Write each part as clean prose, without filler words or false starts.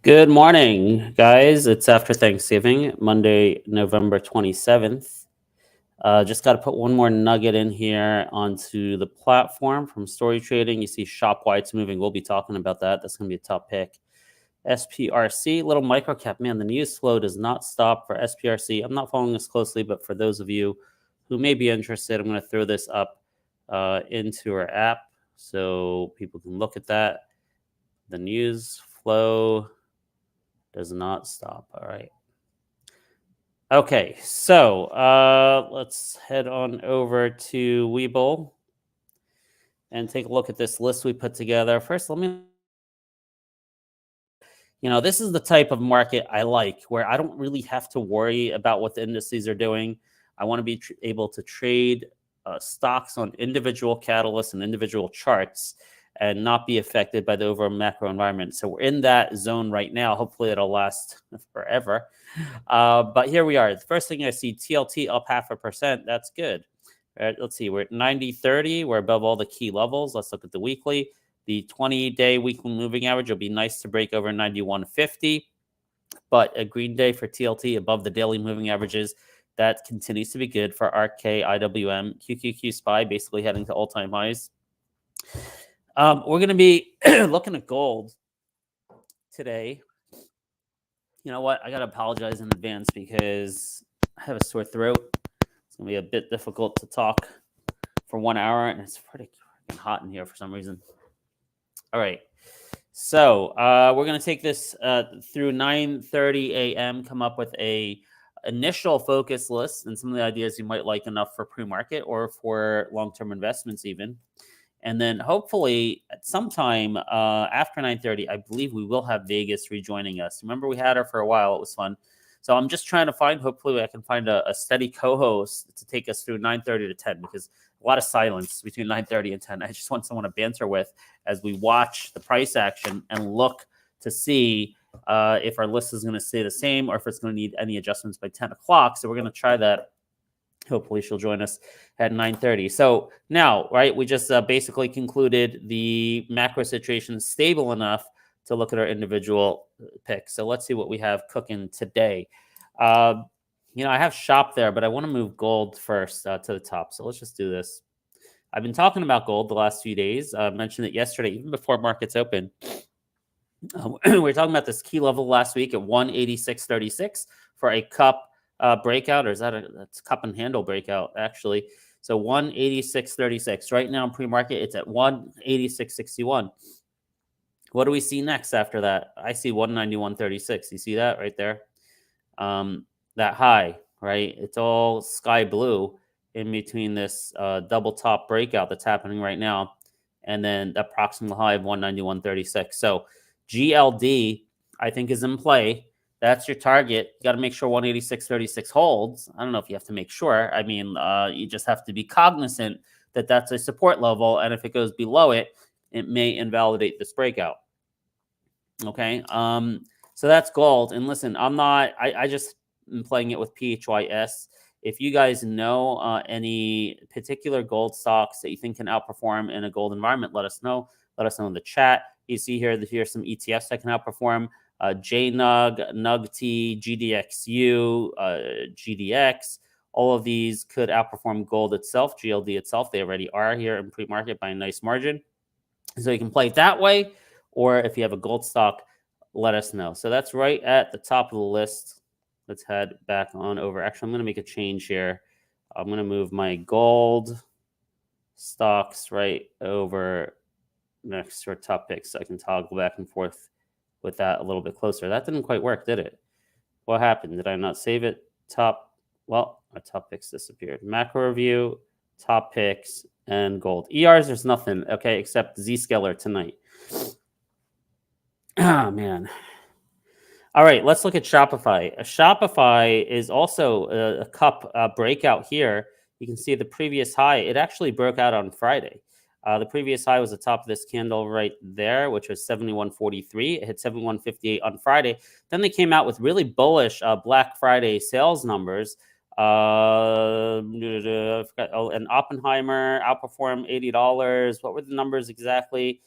Good morning, guys. It's after Thanksgiving, Monday, November 27th. Just got to put one more nugget in here onto the platform from Story Trading. You see Shopwhite's moving. We'll be talking about that. That's going to be a top pick. SPRC, little microcap. Man, the news flow does not stop for SPRC. I'm not following this closely, but for those of you who may be interested, I'm going to throw this up into our app so people can look at that. The news flow does not stop. All right. Okay, so let's head on over to Webull and take a look at this list we put together. First, let me, this is the type of market I like, where I don't really have to worry about what the indices are doing. I want to be able to trade stocks on individual catalysts and individual charts and not be affected by the overall macro environment. So we're in that zone right now. Hopefully it'll last forever. But here we are. The first thing I see, TLT up 0.5%. That's good. All right, let's see. We're at 90.30. We're above all the key levels. Let's look at the weekly. The 20-day weekly moving average will be nice to break over 91.50. But a green day for TLT above the daily moving averages. That continues to be good for RK, IWM, QQQ SPY, basically heading to all-time highs. We're going to be looking at gold today. You know what? I got to apologize in advance because I have a sore throat. It's going to be a bit difficult to talk for 1 hour, and it's pretty hot in here for some reason. All right. So we're going to take this through 9:30 a.m., come up with a initial focus list and some of the ideas you might like enough for pre-market or for long-term investments even. And then hopefully at some time after 9:30, I believe we will have Vegas rejoining us. Remember, we had her for a while. It was fun. So I'm just trying to find, hopefully I can find a steady co-host to take us through 9:30 to 10, because a lot of silence between 9:30 and 10. I just want someone to banter with as we watch the price action and look to see if our list is going to stay the same or if it's going to need any adjustments by 10 o'clock. So we're going to try that. Hopefully she'll join us at 9:30. So now, right, we just basically concluded the macro situation is stable enough to look at our individual picks. So let's see what we have cooking today. I have shop there, but I want to move gold first to the top. So let's just do this. I've been talking about gold the last few days. I mentioned it yesterday, even before markets open. We were talking about this key level last week at 186.36 for a cup breakout, or is that's cup and handle breakout, actually. So 186.36. Right now in pre-market, it's at 186.61. What do we see next after that? I see 191.36. You see that right there? That high, right? It's all sky blue in between this double top breakout that's happening right now and then the approximate high of 191.36. So GLD, I think, is in play. That's your target. You got to make sure 186.36 holds. I don't know if you have to make sure. I mean, you just have to be cognizant that that's a support level. And if it goes below it, it may invalidate this breakout. Okay. So that's gold. And listen, I just am playing it with PHYS. If you guys know any particular gold stocks that you think can outperform in a gold environment, let us know. Let us know in the chat. You see here's some ETFs that can outperform. JNUG, NUGT, GDXU, GDX. All of these could outperform gold itself, GLD itself. They already are here in pre-market by a nice margin. So you can play it that way, or if you have a gold stock, let us know. So that's right at the top of the list. Let's head back on over. Actually, I'm going to make a change here. I'm going to move my gold stocks right over next to our top picks so I can toggle back and forth with that a little bit closer. That didn't quite work, did it? What happened? Did I not save it? Well, my top picks disappeared. Macro review, top picks, and gold. ERs, there's nothing, okay, except Zscaler tonight. Oh, man. All right, let's look at Shopify. Shopify is also a cup breakout here. You can see the previous high. It actually broke out on Friday. The previous high was the top of this candle right there, which was 71.43. It hit 71.58 on Friday. Then they came out with really bullish Black Friday sales numbers. And Oppenheimer outperformed $80. What were the numbers exactly?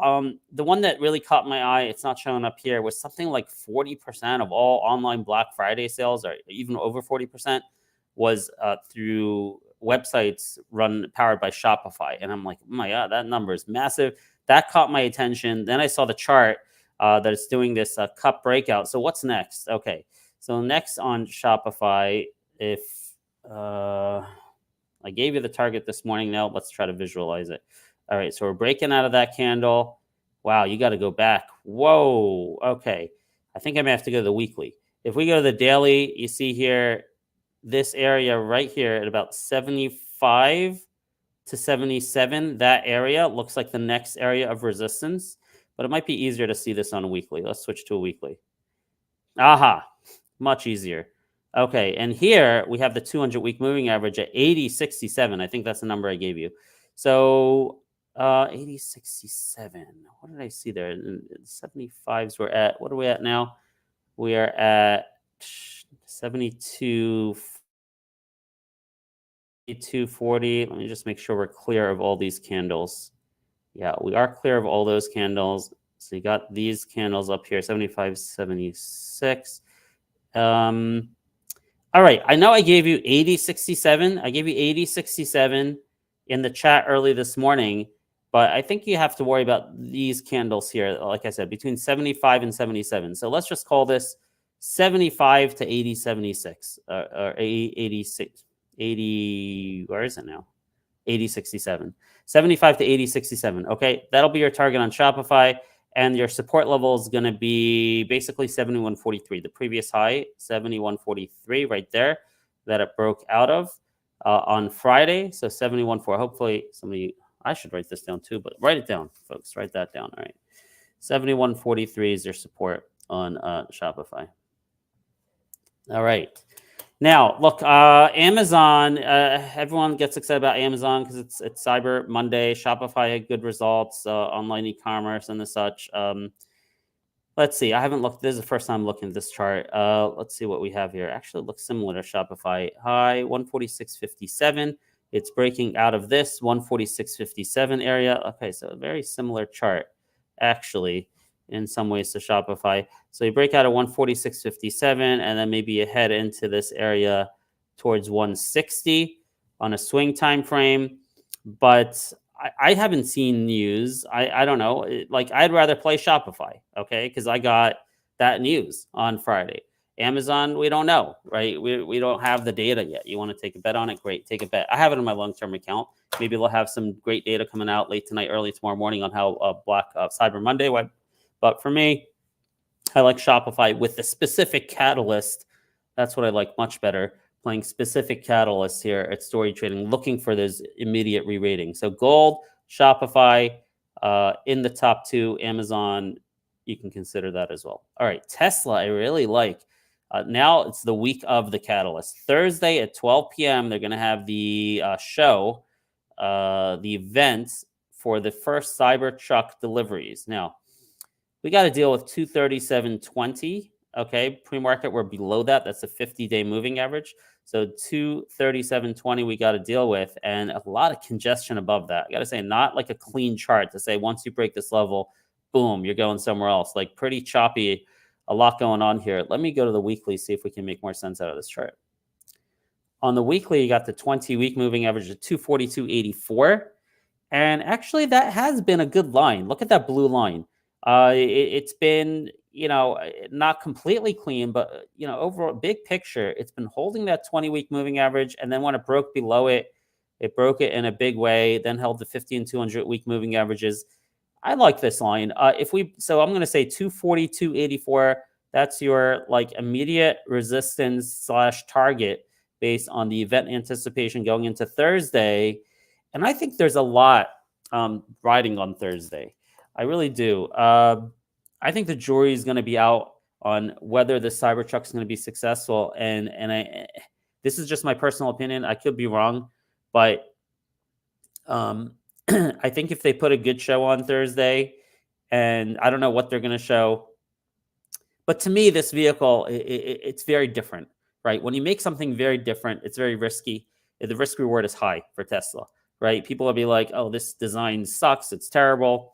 The one that really caught my eye, it's not showing up here, was something like 40% of all online Black Friday sales, or even over 40%, was through websites powered by Shopify. And I'm like, oh my God, that number is massive. That caught my attention. Then I saw the chart. that it's doing this cup breakout. So what's next? Okay, so next on Shopify, if I gave you the target this morning, now let's try to visualize it. All right, so we're breaking out of that candle. Wow, you got to go back. Whoa, okay. I think I may have to go to the weekly. If we go to the daily, you see here, this area right here at about 75 to 77, that area looks like the next area of resistance, but it might be easier to see this on a weekly. Let's switch to a weekly. Aha, much easier. Okay, and here we have the 200-week moving average at 80.67. I think that's the number I gave you. So 80.67. What did I see there? 75s we're at. What are we at now? We are at 72. 240. Let me just make sure we're clear of all these candles. Yeah, we are clear of all those candles. So you got these candles up here, 75, 76. All right, I know I gave you 80.67. I gave you 80.67 in the chat early this morning, but I think you have to worry about these candles here, like I said, between 75 and 77. So let's just call this 75 to 80.76 or 86. 80, where is it now? 80.67. 75 to 80.67. Okay, that'll be your target on Shopify. And your support level is going to be basically 71.43. The previous high, 71.43 right there that it broke out of on Friday. So 71.4. Hopefully somebody, I should write this down too, but write it down, folks. Write that down. All right. 71.43 is your support on Shopify. All right. Now, look, Amazon, everyone gets excited about Amazon because it's Cyber Monday. Shopify had good results, online e-commerce and the such. Let's see. I haven't looked. This is the first time looking at this chart. Let's see what we have here. Actually, it looks similar to Shopify. High 146.57. It's breaking out of this 146.57 area. Okay, so a very similar chart, actually, in some ways to Shopify. So you break out of 146.57 and then maybe you head into this area towards 160 on a swing time frame. But I haven't seen news. I don't know. Like, I'd rather play Shopify, okay? Because I got that news on Friday. Amazon, we don't know, right? We don't have the data yet. You want to take a bet on it? Great, take a bet. I have it in my long-term account. Maybe they'll have some great data coming out late tonight, early tomorrow morning on how Black Cyber Monday went. But for me, I like Shopify with the specific catalyst. That's what I like much better, playing specific catalysts here at Story Trading, looking for those immediate re-rating. So gold, Shopify, in the top two, Amazon, you can consider that as well. All right, Tesla, I really like. Now it's the week of the catalyst. Thursday at 12 p.m., they're going to have the show, the event for the first Cybertruck deliveries. Now, we got to deal with 237.20. Okay, pre-market, we're below that. That's a 50-day moving average. So 237.20 we got to deal with, and a lot of congestion above that. I got to say, not like a clean chart to say once you break this level, boom, you're going somewhere else. Like, pretty choppy, a lot going on here. Let me go to the weekly, see if we can make more sense out of this chart. On the weekly, you got the 20-week moving average of 242.84. And actually, that has been a good line. Look at that blue line. It's been, not completely clean, but, overall, big picture, it's been holding that 20-week moving average. And then when it broke below it, it broke it in a big way, then held the 50 and 200-week moving averages. I like this line. So I'm going to say 242.84. That's your immediate resistance / target based on the event anticipation going into Thursday. And I think there's a lot riding on Thursday. I really do. I think the jury is going to be out on whether the Cybertruck is going to be successful. And this is just my personal opinion. I could be wrong, but I think if they put a good show on Thursday, and I don't know what they're going to show, but to me, this vehicle, it's very different, right? When you make something very different, it's very risky. The risk reward is high for Tesla, right? People will be like, oh, this design sucks. It's terrible.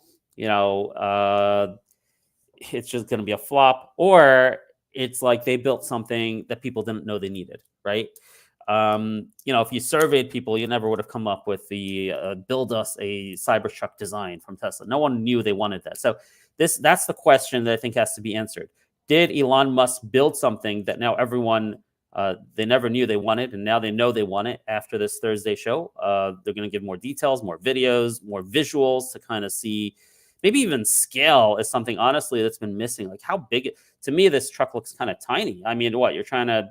It's just going to be a flop. Or it's like they built something that people didn't know they needed, right? If you surveyed people, you never would have come up with the build us a Cybertruck design from Tesla. No one knew they wanted that. So that's the question that I think has to be answered. Did Elon Musk build something that now everyone they never knew they wanted, and now they know they want it after this Thursday show? They're going to give more details, more videos, more visuals to kind of see. Maybe even scale is something, honestly, that's been missing. Like how big to me, this truck looks kind of tiny. I mean, what you're trying to,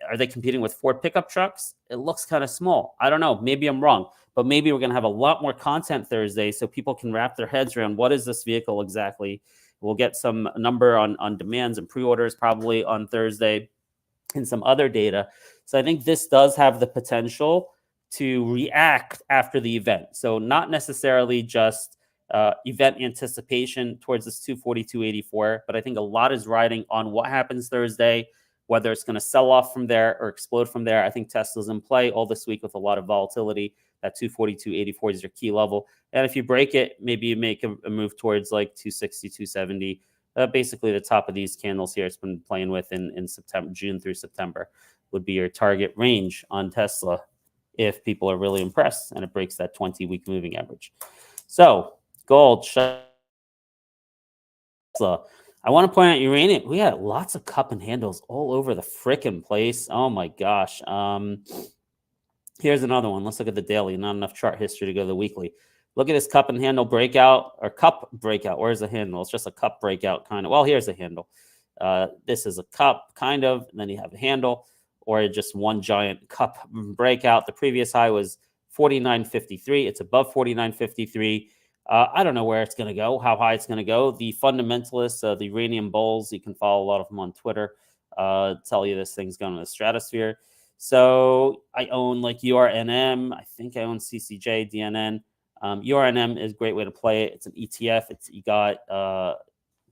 are they competing with Ford pickup trucks? It looks kind of small. I don't know. Maybe I'm wrong, but maybe we're going to have a lot more content Thursday so people can wrap their heads around what is this vehicle exactly. We'll get some number on demands and pre-orders probably on Thursday and some other data. So I think this does have the potential to react after the event. So not necessarily just event anticipation towards this 242.84, but I think a lot is riding on what happens Thursday, whether it's going to sell off from there or explode from there. I think Tesla's in play all this week with a lot of volatility. That 242.84 is your key level. And if you break it, maybe you make a move towards like 260, 270. Basically, the top of these candles here, it's been playing with in September, June through September, would be your target range on Tesla if people are really impressed and it breaks that 20-week moving average. So gold, Tesla. I want to point out uranium. We had lots of cup and handles all over the frickin' place. Oh my gosh. Here's another one. Let's look at the daily. Not enough chart history to go to the weekly. Look at this cup and handle breakout or cup breakout. Where's the handle? It's just a cup breakout kind of. Well, here's the handle. This is a cup kind of, and then you have a handle or just one giant cup breakout. The previous high was 49.53. It's above 49.53. I don't know where it's going to go, how high it's going to go. The fundamentalists, the uranium bulls, you can follow a lot of them on Twitter, tell you this thing's going to the stratosphere. So I own like URNM. I think I own CCJ, DNN. URNM is a great way to play it. It's an ETF. You got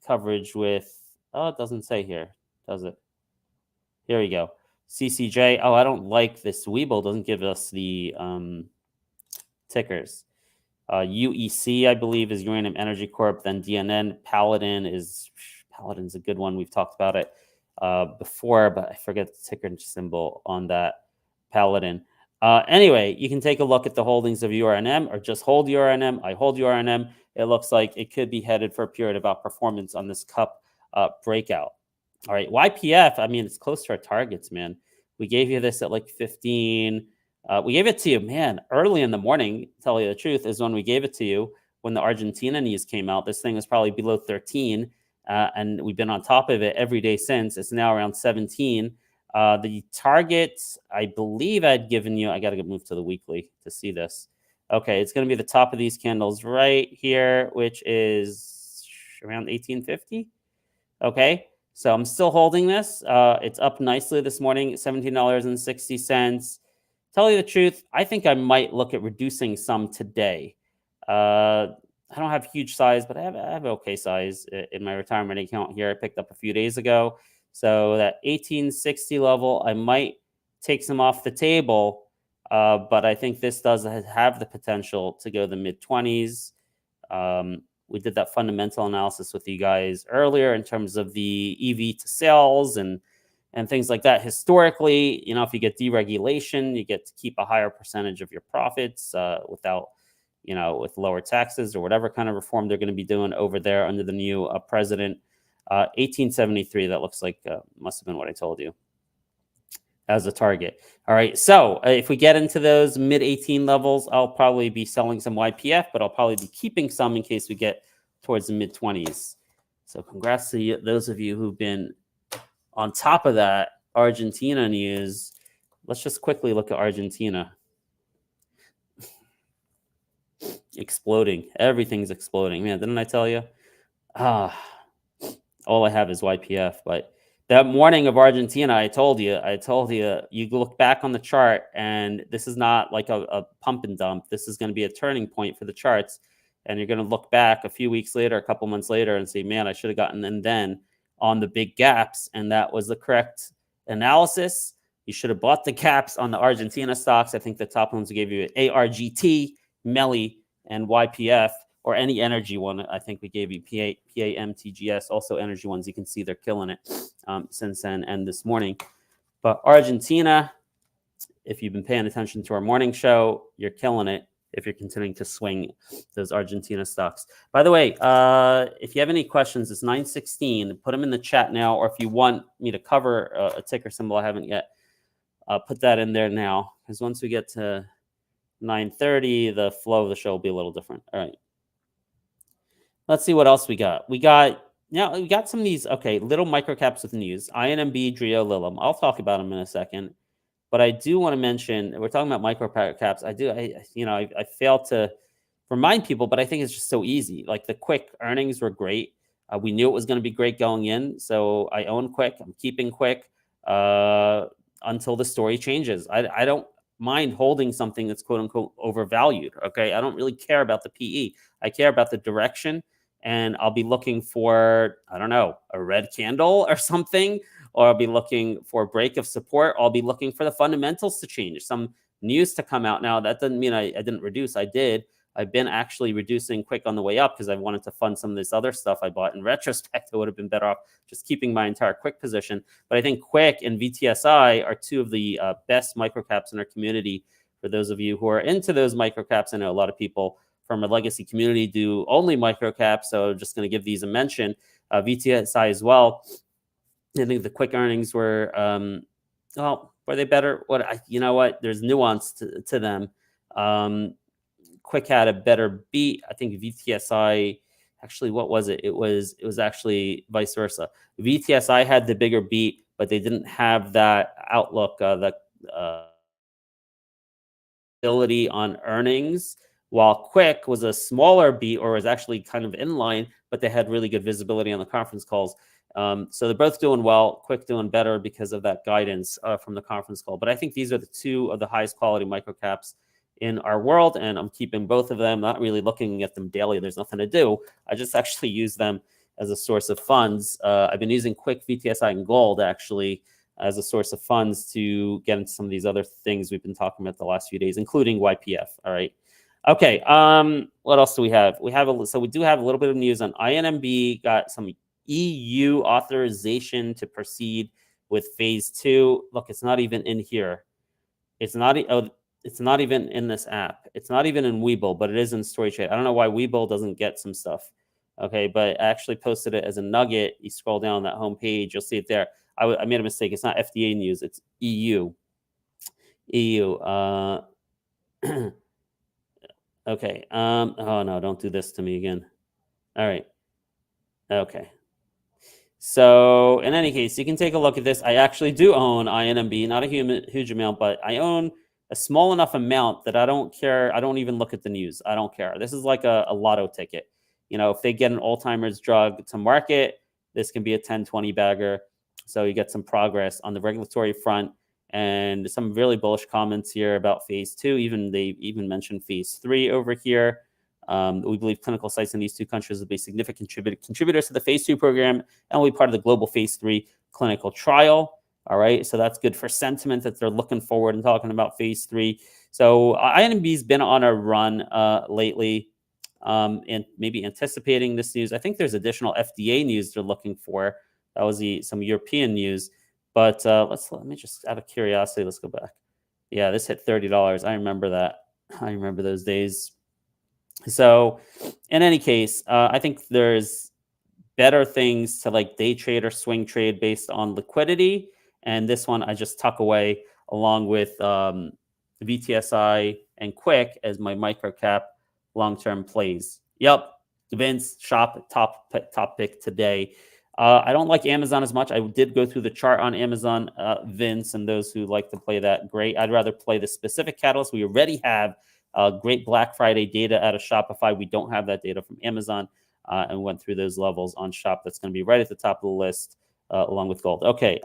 coverage with, it doesn't say here, does it? Here we go. CCJ. Oh, I don't like this. Webull doesn't give us the tickers. UEC, I believe, is Uranium Energy Corp. Then DNN. Paladin's a good one. We've talked about it before, but I forget the ticker symbol on that. Paladin. Anyway, you can take a look at the holdings of URNM or just hold URNM. I hold URNM. It looks like it could be headed for a period of outperformance on this cup breakout. All right, YPF, I mean, it's close to our targets, man. We gave you this at like 15. We gave it to you, man, early in the morning, tell you the truth, is when we gave it to you when the Argentina news came out. This thing was probably below 13, and we've been on top of it every day since. It's now around 17. The target, I believe I'd given you, I got to move to the weekly to see this. Okay, it's going to be the top of these candles right here, which is around 1850. Okay, so I'm still holding this. It's up nicely this morning, $17.60. Tell you the truth, I think I might look at reducing some today. I don't have huge size, but I have okay size in my retirement account here. I picked up a few days ago. So that 1860 level, I might take some off the table, but I think this does have the potential to go the mid-20s. We did that fundamental analysis with you guys earlier in terms of the EV to sales and things like that. Historically, you know, if you get deregulation, you get to keep a higher percentage of your profits without, you know, with lower taxes or whatever kind of reform they're going to be doing over there under the new president. 1873, that looks like must have been what I told you as a target. All right, so if we get into those mid-18 levels, I'll probably be selling some YPF, but I'll probably be keeping some in case we get towards the mid-20s. So congrats to those of you who've been on top of that Argentina news. Let's just quickly look at Argentina. Exploding. Everything's exploding. Man, didn't I tell you? All I have is YPF. But that morning of Argentina, I told you, you look back on the chart, and this is not like a pump and dump. This is going to be a turning point for the charts. And you're going to look back a few weeks later, a couple months later, and say, man, I should have gotten in then on the big gaps. And that was the correct analysis. You should have bought the gaps on the Argentina stocks. I think the top ones gave you ARGT, MELI, and YPF, or any energy one. I think we gave you PAMTGS, also energy ones. You can see they're killing it since then and this morning. But Argentina, if you've been paying attention to our morning show, you're killing it. if you're continuing to swing those Argentina stocks. By the way, if you have any questions, it's 9:16. Put them in the chat now, or if you want me to cover a ticker symbol I haven't yet, put that in there now, because once we get to 9:30, the flow of the show will be a little different. All right. Let's see what else we got. We got some of these, okay, little microcaps with news. INMB, Drio, Lilium. I'll talk about them in a second. But I do want to mention, we're talking about microcaps. I fail to remind people, but I think it's just so easy. Like the Quick earnings were great. We knew it was going to be great going in. So I own Quick. I'm keeping Quick until the story changes. I don't mind holding something that's quote unquote overvalued. Okay. I don't really care about the PE. I care about the direction. And I'll be looking for, I don't know, a red candle or something, or I'll be looking for a break of support. I'll be looking for the fundamentals to change, some news to come out. Now, that doesn't mean I didn't reduce. I did. I've been actually reducing Quick on the way up because I wanted to fund some of this other stuff I bought. In retrospect, I would have been better off just keeping my entire Quick position. But I think Quick and VTSI are two of the best microcaps in our community. For those of you who are into those microcaps, I know a lot of people from a legacy community do only microcaps, so just going to give these a mention. VTSI as well. I think the Quick earnings were, were they better? You know what? There's nuance to them. Quick had a better beat. I think VTSI, actually, what was it? It was actually vice versa. VTSI had the bigger beat, but they didn't have that outlook, the ability on earnings, while Quick was a smaller beat, or was actually kind of in line, but they had really good visibility on the conference calls. So they're both doing well. Quick doing better because of that guidance from the conference call. But I think these are the two of the highest quality microcaps in our world, and I'm keeping both of them, not really looking at them daily. There's nothing to do. I just actually use them as a source of funds. I've been using Quick, VTSI, and Gold actually as a source of funds to get into some of these other things we've been talking about the last few days, including YPF. All right. Okay. What else do we have? We do have a little bit of news on INMB. Got some EU authorization to proceed with phase 2. Look, it's not even in here. It's not even in this app. It's not even in Webull, but it is in StoryTrade. I don't know why Webull doesn't get some stuff. Okay, but I actually posted it as a nugget. You scroll down that homepage, you'll see it there. I made a mistake. It's not FDA news. It's EU. Okay. Oh no, don't do this to me again. All right. Okay. So in any case, you can take a look at this. I actually do own INMB, not a huge amount, but I own a small enough amount that I don't care. I don't even look at the news. I don't care. This is like a lotto ticket. You know, if they get an Alzheimer's drug to market, this can be a 10, 20 bagger. So you get some progress on the regulatory front, and some really bullish comments here about phase 2. They even mentioned phase 3 over here. We believe clinical sites in these two countries will be significant contributors to the phase 2 program and will be part of the global phase 3 clinical trial. All right, so that's good for sentiment that they're looking forward and talking about phase 3. So INMB's been on a run lately, and maybe anticipating this news. I think there's additional FDA news they're looking for. That was some European news. But let me just, out of curiosity, let's go back. Yeah, this hit $30. I remember that. I remember those days. So in any case, I think there's better things to like day trade or swing trade based on liquidity. And this one I just tuck away along with VTSI and Quick as my microcap long-term plays. Yep, Vince, shop top pick today. I don't like Amazon as much. I did go through the chart on Amazon, Vince, and those who like to play that, great. I'd rather play the specific catalyst. We already have great Black Friday data out of Shopify. We don't have that data from Amazon, and went through those levels on Shop. That's going to be right at the top of the list, along with Gold. Okay.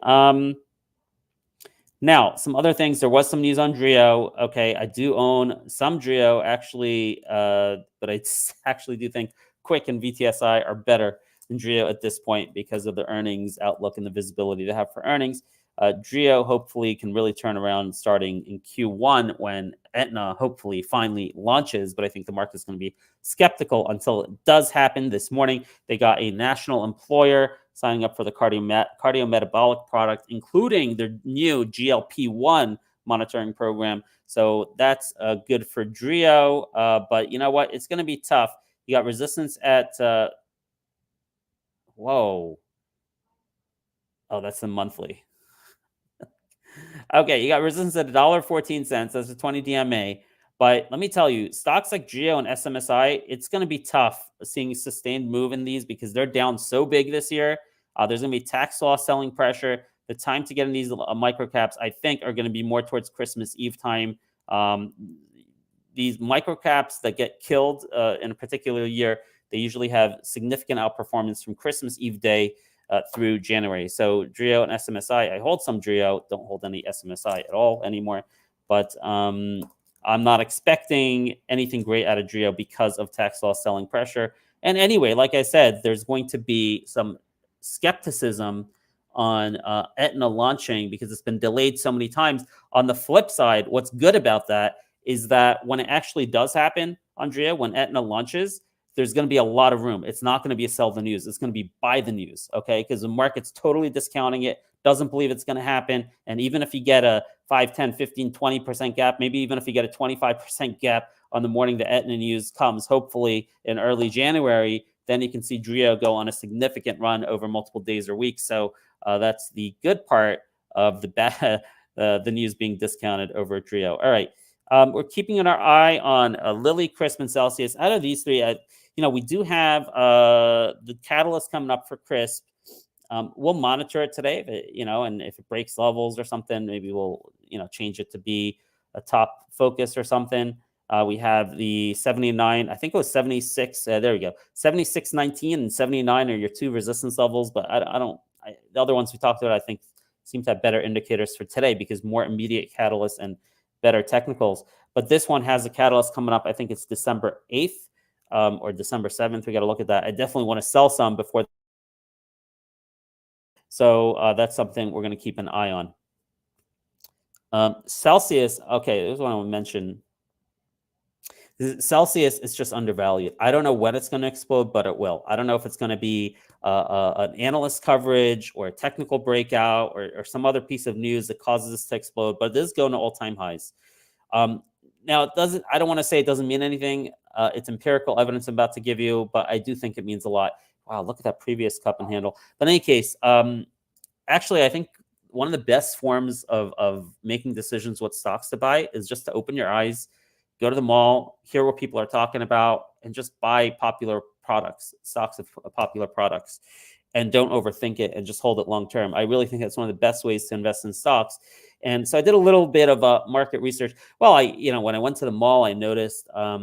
Now, some other things. There was some news on Drio. Okay, I do own some Drio, actually, but I actually do think Quick and VTSI are better than Drio at this point because of the earnings outlook and the visibility they have for earnings. Drio hopefully can really turn around starting in Q1 when Aetna hopefully finally launches, but I think the market is going to be skeptical until it does happen. This morning, they got a national employer signing up for the cardiometabolic product, including their new GLP-1 monitoring program. So that's good for Drio. But you know what? It's going to be tough. You got resistance at, whoa. Oh, that's the monthly. Okay, you got resistance at $1.14. That's a 20 DMA. But let me tell you, stocks like Geo and SMSI, it's going to be tough seeing sustained move in these because they're down so big this year. There's going to be tax law selling pressure. The time to get in these micro caps, I think, are going to be more towards Christmas Eve time. Um, these micro caps that get killed in a particular year, they usually have significant outperformance from Christmas Eve day through January. So Drio and SMSI, I hold some Drio, don't hold any SMSI at all anymore. But I'm not expecting anything great out of Drio because of tax law selling pressure. And anyway, like I said, there's going to be some skepticism on Aetna launching because it's been delayed so many times. On the flip side, what's good about that is that when it actually does happen, Andrea, when Aetna launches, there's going to be a lot of room. It's not going to be a sell the news. It's going to be buy the news, okay? Because the market's totally discounting it, doesn't believe it's going to happen. And even if you get a 5, 10, 15, 20% gap, maybe even if you get a 25% gap on the morning the Aetna news comes, hopefully in early January, then you can see Drio go on a significant run over multiple days or weeks. So that's the good part of the news being discounted over Drio. All right. We're keeping our eye on Lilly, Crisp, and Celsius. Out of these three, we do have the catalyst coming up for Crisp. We'll monitor it today, and if it breaks levels or something, maybe we'll, change it to be a top focus or something. We have the 79, I think it was 76. There we go. 76.19 and 79 are your two resistance levels, but the other ones we talked about, I think, seem to have better indicators for today because more immediate catalysts and better technicals. But this one has a catalyst coming up. I think it's December 8th or December 7th. We got to look at that. I definitely want to sell some before. So that's something we're going to keep an eye on. Celsius, okay, this is what I want to mention. Celsius is just undervalued. I don't know when it's going to explode, but it will. I don't know if it's going to be an analyst coverage or a technical breakout or some other piece of news that causes this to explode, but it is going to all-time highs. Now, it doesn't. I don't want to say it doesn't mean anything. It's empirical evidence I'm about to give you, but I do think it means a lot. Wow, look at that previous cup and handle. But in any case, actually, I think one of the best forms of making decisions what stocks to buy is just to open your eyes, go to the mall, hear what people are talking about, and just buy popular products, stocks of popular products, and don't overthink it and just hold it long term. I really think that's one of the best ways to invest in stocks. And so I did a little bit of market research. Well, when I went to the mall, I noticed, I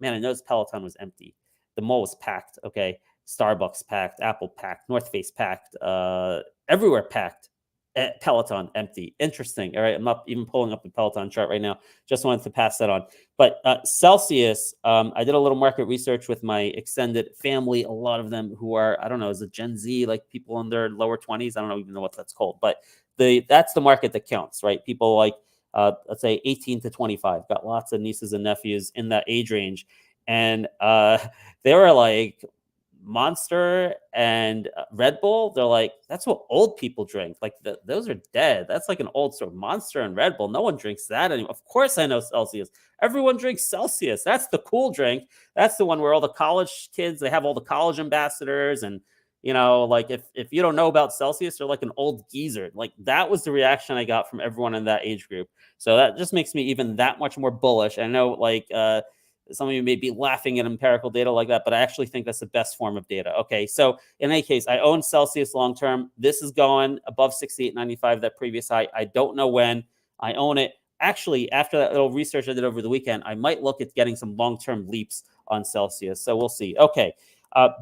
noticed Peloton was empty. The mall was packed. Okay, Starbucks packed, Apple packed, North Face packed, everywhere packed. Peloton empty. Interesting. All right. I'm not even pulling up the Peloton chart right now. Just wanted to pass that on. But Celsius, I did a little market research with my extended family. A lot of them who are, I don't know, is it Gen Z, like people in their lower 20s? I don't even know what that's called. But that's the market that counts, right? People like, let's say 18 to 25. Got lots of nieces and nephews in that age range. And they were like, Monster and Red Bull, they're like, that's what old people drink. Like those are dead. That's like an old story. Monster and Red Bull, no one drinks that anymore. Of course I know Celsius. Everyone drinks Celsius. That's the cool drink. That's the one where all the college kids, they have all the college ambassadors. And, like if you don't know about Celsius, you're like an old geezer. Like that was the reaction I got from everyone in that age group. So that just makes me even that much more bullish. I know some of you may be laughing at empirical data like that, but I actually think that's the best form of data. Okay, so in any case, I own Celsius long-term. This is going above 68.95, that previous high. I don't know when. I own it. Actually, after that little research I did over the weekend, I might look at getting some long-term leaps on Celsius. So we'll see. Okay,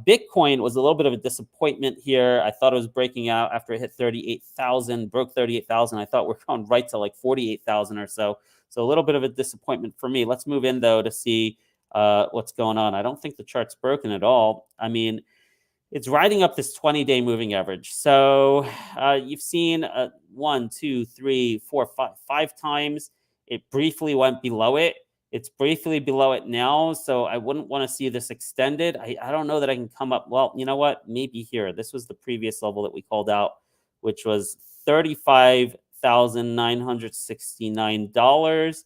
Bitcoin was a little bit of a disappointment here. I thought it was breaking out after it hit 38,000, broke 38,000. I thought we're going right to like 48,000 or so. So a little bit of a disappointment for me. Let's move in, though, to see what's going on. I don't think the chart's broken at all. I mean, it's riding up this 20-day moving average. So you've seen 1, 2, 3, 4, 5 times. It briefly went below it. It's briefly below it now. So I wouldn't want to see this extended. I don't know that I can come up. Well, you know what? Maybe here. This was the previous level that we called out, which was 35.30. $36,969.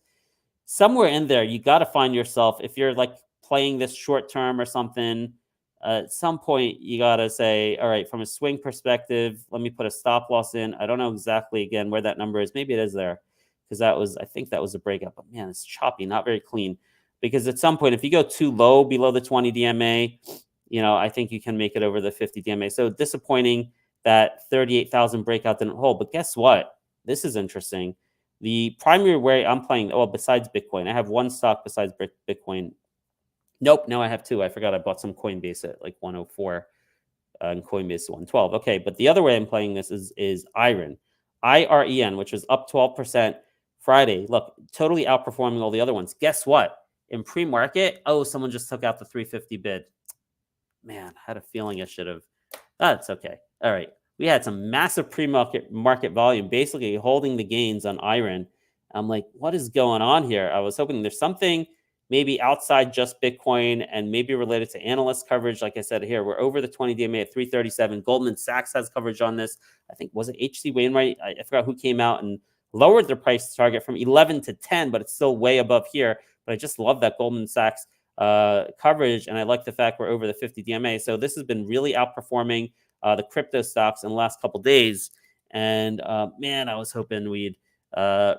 Somewhere in there, you got to find yourself, if you're like playing this short term or something, at some point you got to say, all right, from a swing perspective, let me put a stop loss in. I don't know exactly, again, where that number is. Maybe it is there, because I think that was a breakout, but man, it's choppy, not very clean. Because at some point, if you go too low below the 20 DMA, I think you can make it over the 50 DMA. So disappointing that 38,000 breakout didn't hold. But guess what? This is interesting. The primary way I'm playing, besides Bitcoin, I have one stock besides Bitcoin. Nope, now I have two. I forgot I bought some Coinbase at like 104 and Coinbase at 112. Okay, but the other way I'm playing this is IREN, IREN, which is up 12% Friday. Look, totally outperforming all the other ones. Guess what? In pre-market, someone just took out the 350 bid. Man, I had a feeling I should have. That's okay. All right. We had some massive pre-market volume, basically holding the gains on IREN. I'm like, what is going on here? I was hoping there's something maybe outside just Bitcoin and maybe related to analyst coverage. Like I said here, we're over the 20 DMA at 337. Goldman Sachs has coverage on this. I think, was it H.C. Wainwright? I forgot who came out and lowered their price target from 11 to 10, but it's still way above here. But I just love that Goldman Sachs coverage, and I like the fact we're over the 50 DMA. So this has been really outperforming the crypto stocks in the last couple days. And man, I was hoping we'd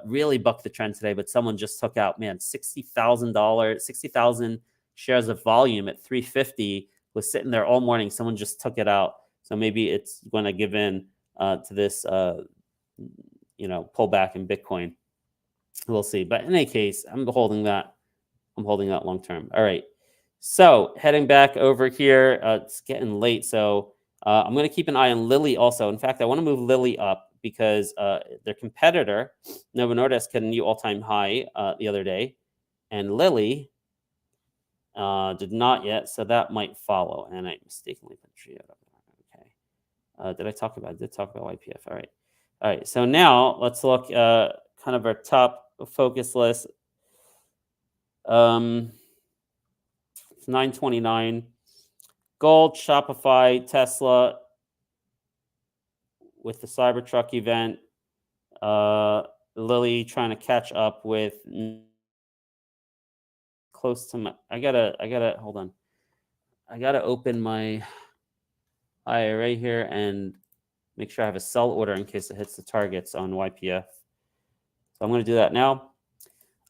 really buck the trend today, but someone just took out, man, $60,000 shares of volume at 350 was sitting there all morning. Someone just took it out. So maybe it's going to give in to this, pullback in Bitcoin. We'll see. But in any case, I'm holding that long term. All right. So heading back over here, it's getting late. So I'm going to keep an eye on Lilly also. In fact, I want to move Lilly up because their competitor, Novo Nordisk, hit a new all-time high the other day. And Lilly did not yet. So that might follow. And I mistakenly put Trio. Okay. I did talk about YPF. All right. All right. So now let's look kind of our top focus list. It's 929. Gold, Shopify, Tesla with the Cybertruck event. Lilly trying to catch up with close to my. I gotta hold on. I gotta open my IRA here and make sure I have a sell order in case it hits the targets on YPF. So I'm gonna do that now.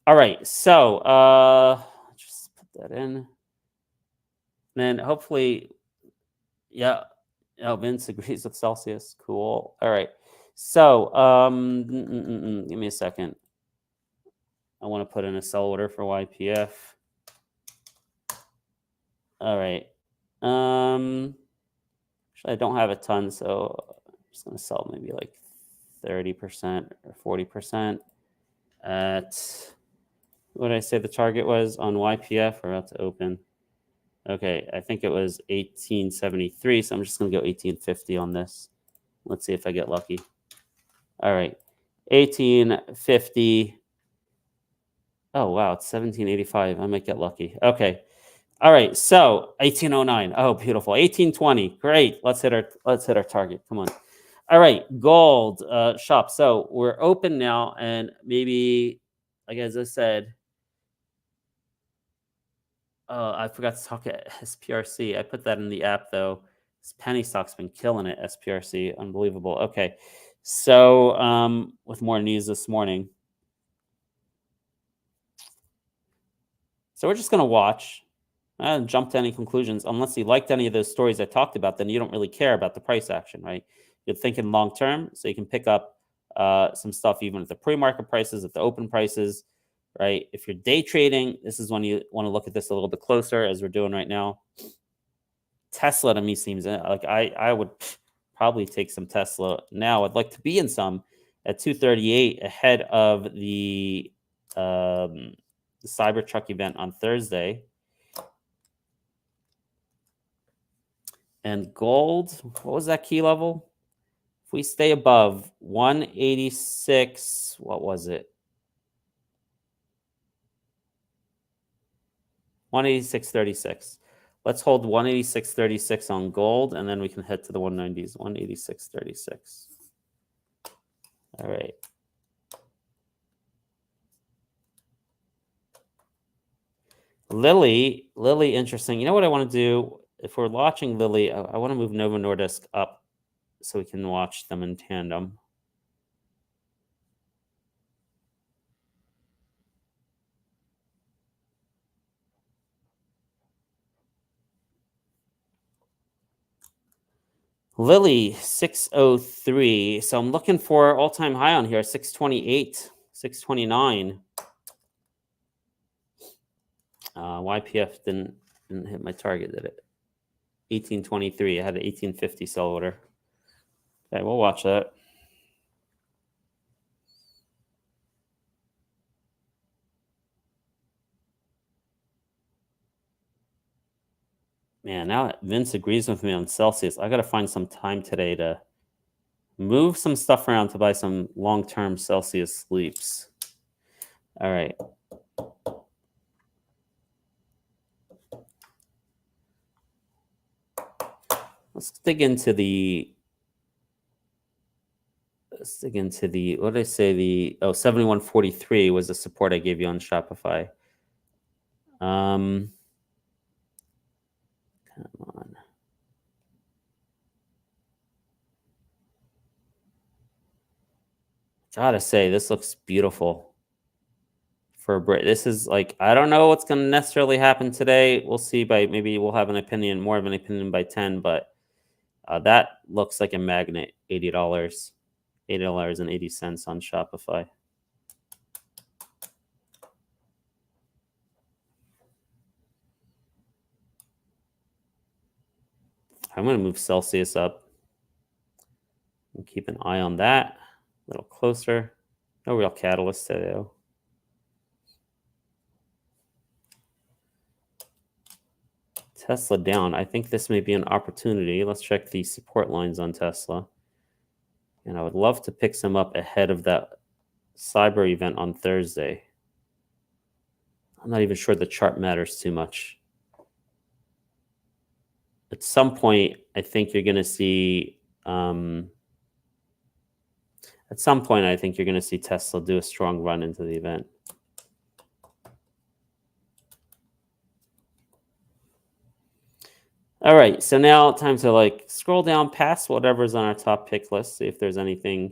All right, so just put that in. Then hopefully, yeah. Oh, Vince agrees with Celsius. Cool. All right. So give me a second. I want to put in a sell order for YPF. All right. Actually, I don't have a ton, so I'm just going to sell maybe like 30% or 40% at what did I say the target was on YPF. We're about to open. Okay, I think it was 1873, so I'm just going to go 1850 on this. Let's see if I get lucky. All right, 1850. Oh, wow, it's 1785. I might get lucky. Okay. All right, so 1809. Oh, beautiful. 1820. Great. Let's hit our target. Come on. All right, gold shop. So we're open now, and maybe, like as I said, I forgot to talk at SPRC. I put that in the app, though. This penny stock's been killing it, SPRC. Unbelievable. Okay. So with more news this morning. So we're just going to watch. I don't jump to any conclusions. Unless you liked any of those stories I talked about, then you don't really care about the price action, right? You're thinking long term, so you can pick up some stuff even at the pre-market prices, at the open prices. Right? If you're day trading, this is when you want to look at this a little bit closer, as we're doing right now. Tesla to me seems like I would probably take some Tesla now. I'd like to be in some at 238 ahead of the Cybertruck event on Thursday. And gold, what was that key level? If we stay above 186, what was it? 186.36. Let's hold 186.36 on gold, and then we can head to the 190s. 186.36. All right. Lily, interesting. You know what I want to do? If we're watching Lily, I want to move Novo Nordisk up so we can watch them in tandem. Lily 603. So I'm looking for all-time high on here, 628, 629. YPF didn't hit my target, did it? 1823. I had an 1850 sell order. Okay, we'll watch that. Man, now that Vince agrees with me on Celsius, I got to find some time today to move some stuff around to buy some long-term Celsius sleeps. All right. Let's dig into the what did I say? The 7143 was the support I gave you on Shopify. Come on. Gotta say, this looks beautiful for a Brit. This is like, I don't know what's going to necessarily happen today. We'll see. Maybe we'll have more of an opinion by 10, but that looks like a magnet. $80, $80.80 on Shopify. I'm going to move Celsius up and keep an eye on that. A little closer. No real catalyst today, though. Tesla down. I think this may be an opportunity. Let's check the support lines on Tesla. And I would love to pick some up ahead of that cyber event on Thursday. I'm not even sure the chart matters too much. At some point, I think you're going to see Tesla do a strong run into the event. All right, so now time to scroll down past whatever's on our top pick list, see if there's anything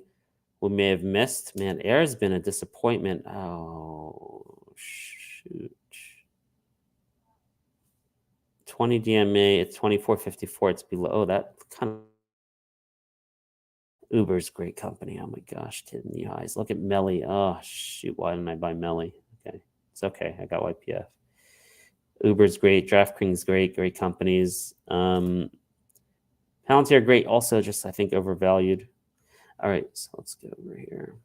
we may have missed. Man, Air has been a disappointment. Oh, shoot. 20 DMA, it's 24.54. It's below. Oh, that kind of. Uber's a great company. Oh my gosh, kid in the eyes. Look at Melly. Oh, shoot. Why didn't I buy Melly? Okay, it's okay. I got YPF. Uber's great. DraftKings great. Great companies. Palantir great. Also, just I think overvalued. All right, so let's get over here.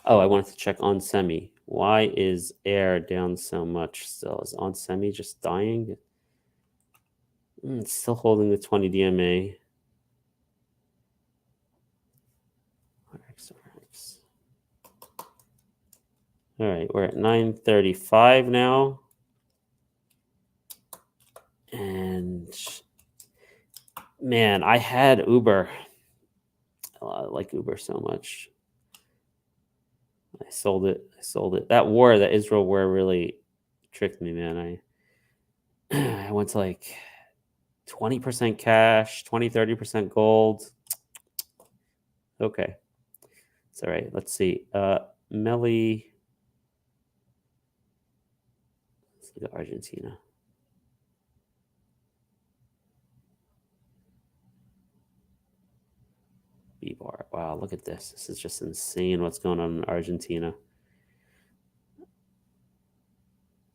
Oh, I wanted to check on Semi. Why is Air down so much still? Is on Semi just dying? It's still holding the 20 DMA. RX. All right, we're at 935 now. And man, I had Uber. I like Uber so much. I sold it. That Israel war really tricked me, man. I went to 20% cash, 20-30% gold. Okay. It's all right. Let's see. Melly. Let's look at Argentina. B-bar. Wow, look at this. This is just insane what's going on in Argentina.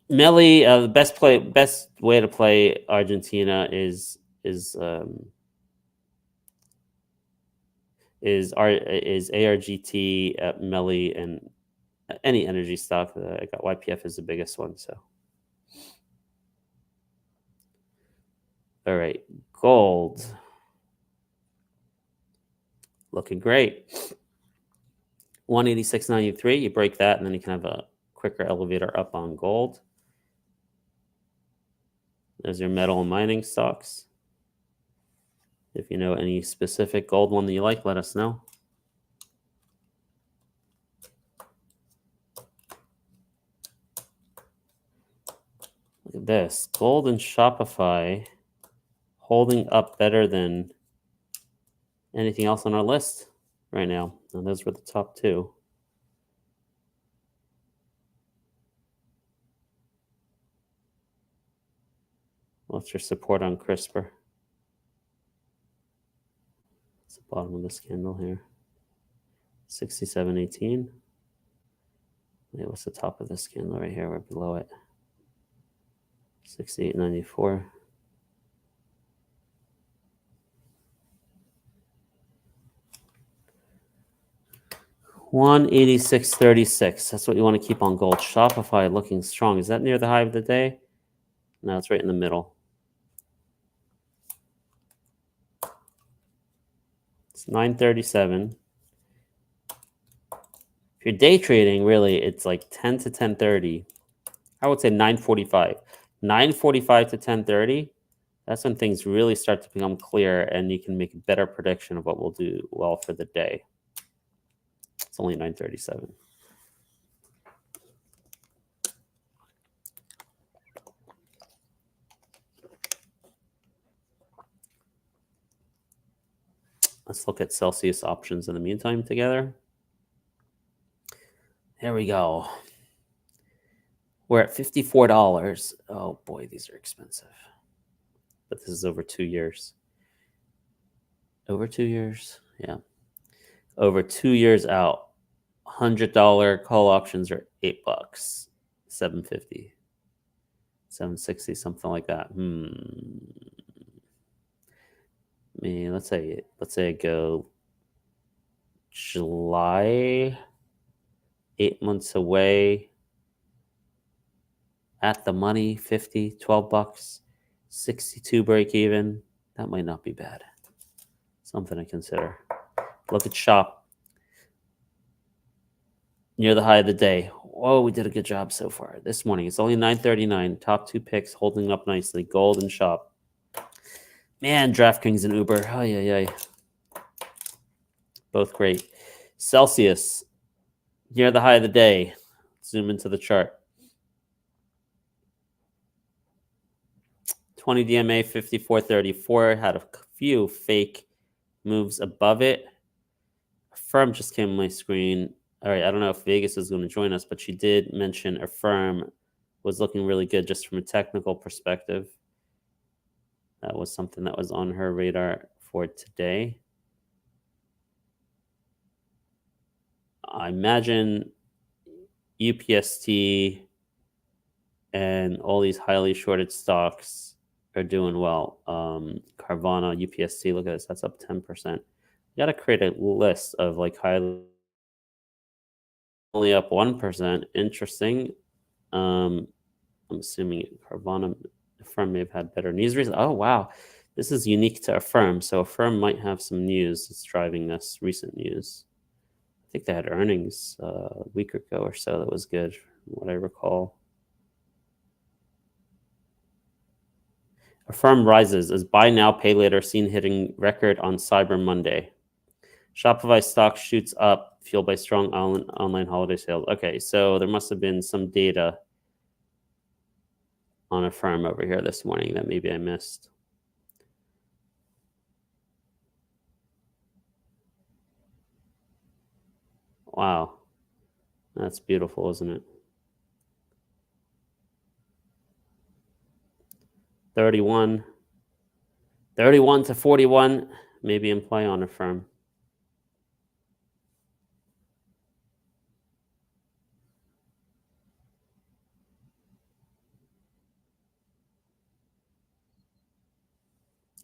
Melly, the best way to play Argentina is ARGT, Melly, and any energy stock. I got YPF is the biggest one. So, all right, gold looking great. 186.93. You break that, and then you can have a quicker elevator up on gold. There's your metal and mining stocks. If you know any specific gold one that you like, let us know. Look at this. Gold and Shopify holding up better than anything else on our list right now. And those were the top two. What's your support on CRISPR? It's the bottom of this candle here. 67.18. Wait, what's the top of this candle right here? We're below it. 68.94. $186.36. That's what you want to keep on gold. Shopify looking strong. Is that near the high of the day? No, it's right in the middle. It's 937. If you're day trading, really, it's like 10 to 10:30. I would say 9:45. 9:45 to 10:30. That's when things really start to become clear, and you can make a better prediction of what will do well for the day. It's only 9:37. Let's look at Celsius options in the meantime together. There we go. We're at $54. Oh boy, these are expensive. But this is over 2 years. Over 2 years? Yeah. Over 2 years out, $100 call options are $8, $7.50, $7.60, something like that. Let's say I go July, 8 months away, at the money, 50, $12, 62 break even. That might not be bad. Something to consider. Look at Shop. Near the high of the day. Whoa, we did a good job so far this morning. It's only 9:39. Top two picks holding up nicely. Gold and Shop. Man, DraftKings and Uber. Oh, yeah. Both great. Celsius. Near the high of the day. Zoom into the chart. 20 DMA 54.34 had a few fake moves above it. Affirm just came on my screen. All right, I don't know if Vegas is going to join us, but she did mention Affirm was looking really good just from a technical perspective. That was something that was on her radar for today. I imagine UPST and all these highly shorted stocks are doing well. Carvana, UPST, look at this. That's up 10%. You got to create a list of like highly only up 1%. Interesting. I'm assuming Carvana, Affirm may have had better news recently. Oh, wow. This is unique to Affirm. So Affirm might have some news that's driving this recent news. I think they had earnings a week ago or so that was good, from what I recall. Affirm rises as buy now, pay later seen hitting record on Cyber Monday. Shopify stock shoots up, fueled by strong online holiday sales. Okay, so there must have been some data on Affirm over here this morning that maybe I missed. Wow. That's beautiful, isn't it? 31 to 41, maybe in play on Affirm.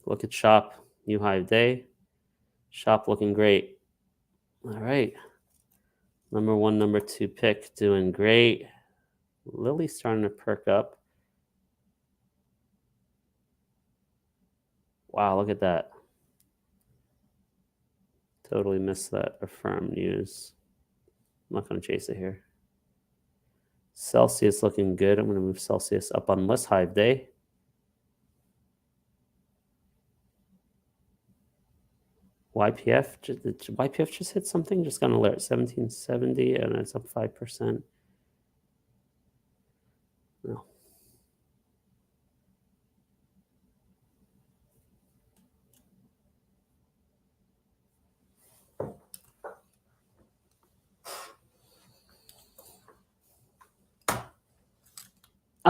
Look at Shop, new high of day. Shop looking great. All right. Number one, number two pick doing great. Lily starting to perk up. Wow, look at that. Totally missed that Affirm news. I'm not going to chase it here. Celsius looking good. I'm going to move Celsius up on less high day. YPF, did YPF just hit something? Just got an alert, 1770, and it's up 5%. No.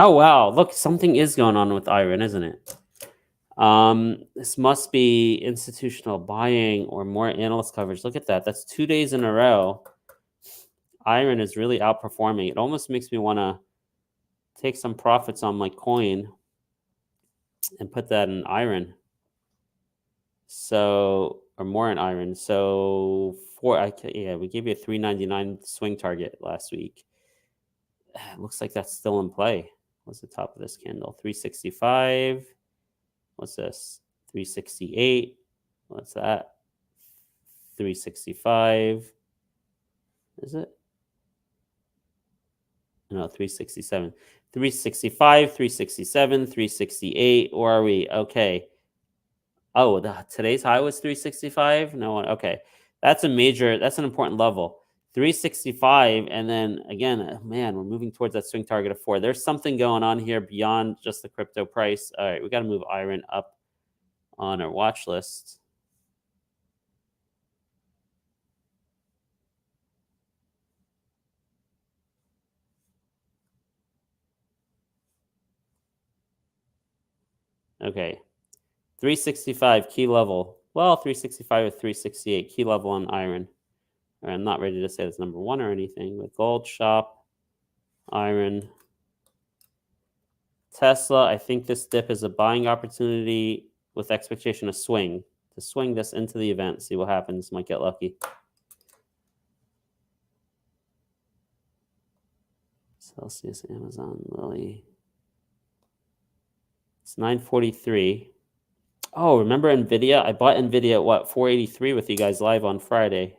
Oh, wow. Look, something is going on with iron, isn't it? This must be institutional buying or more analyst coverage. Look at that. That's 2 days in a row. Iron is really outperforming. It almost makes me want to take some profits on my coin and put that in iron. So, or more in iron. So, we gave you a 399 swing target last week. It looks like that's still in play. What's the top of this candle? 365. What's this? 368. What's that? 365. Is it? No, 367. 365, 367, 368. Or are we? Okay. Oh, today's high was 365? No one. Okay. That's an important level. 365. And then again, man, we're moving towards that swing target of 4. There's something going on here beyond just the crypto price. All right. We got to move iron up on our watch list. Okay. 365 key level. Well, 365 or 368 key level on iron. All right, I'm not ready to say it's number 1 or anything, but gold, shop, iron, Tesla. I think this dip is a buying opportunity with expectation of swing. To swing this into the event, see what happens. Might get lucky. Celsius, Amazon, Lilly. It's 943. Oh, remember NVIDIA? I bought NVIDIA at what, 483 with you guys live on Friday.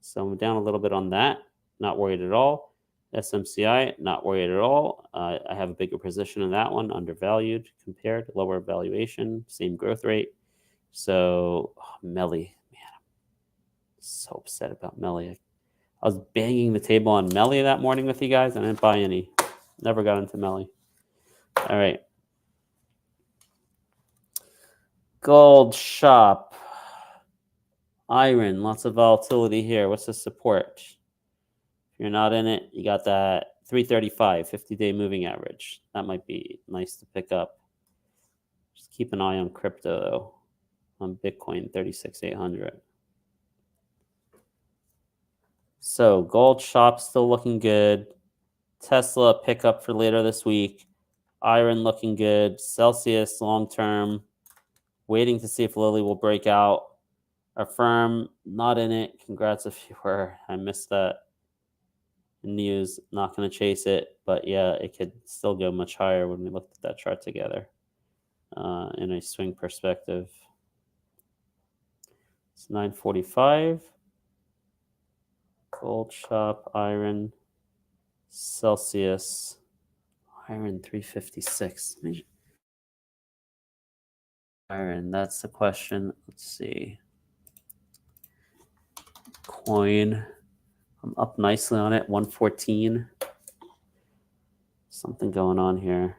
So I'm down a little bit on that. Not worried at all. SMCI, not worried at all. I have a bigger position in that one, undervalued compared, lower valuation, same growth rate. So, Melly, man, I'm so upset about Melly. I was banging the table on Melly that morning with you guys, and I didn't buy any. Never got into Melly. All right. Gold, shop, iron, lots of volatility here. What's the support? If you're not in it, you got that 335, 50-day moving average. That might be nice to pick up. Just keep an eye on crypto, though. On Bitcoin, 36,800. So gold, shop still looking good. Tesla pickup for later this week. Iron looking good. Celsius long term. Waiting to see if Lilly will break out. Affirm, not in it. Congrats if you were. I missed that news. Not going to chase it. But yeah, it could still go much higher when we looked at that chart together in a swing perspective. It's 945. Gold, shop, iron, Celsius, iron 356. Iron, that's the question. Let's see. Coin, I'm up nicely on it, 114. Something going on here.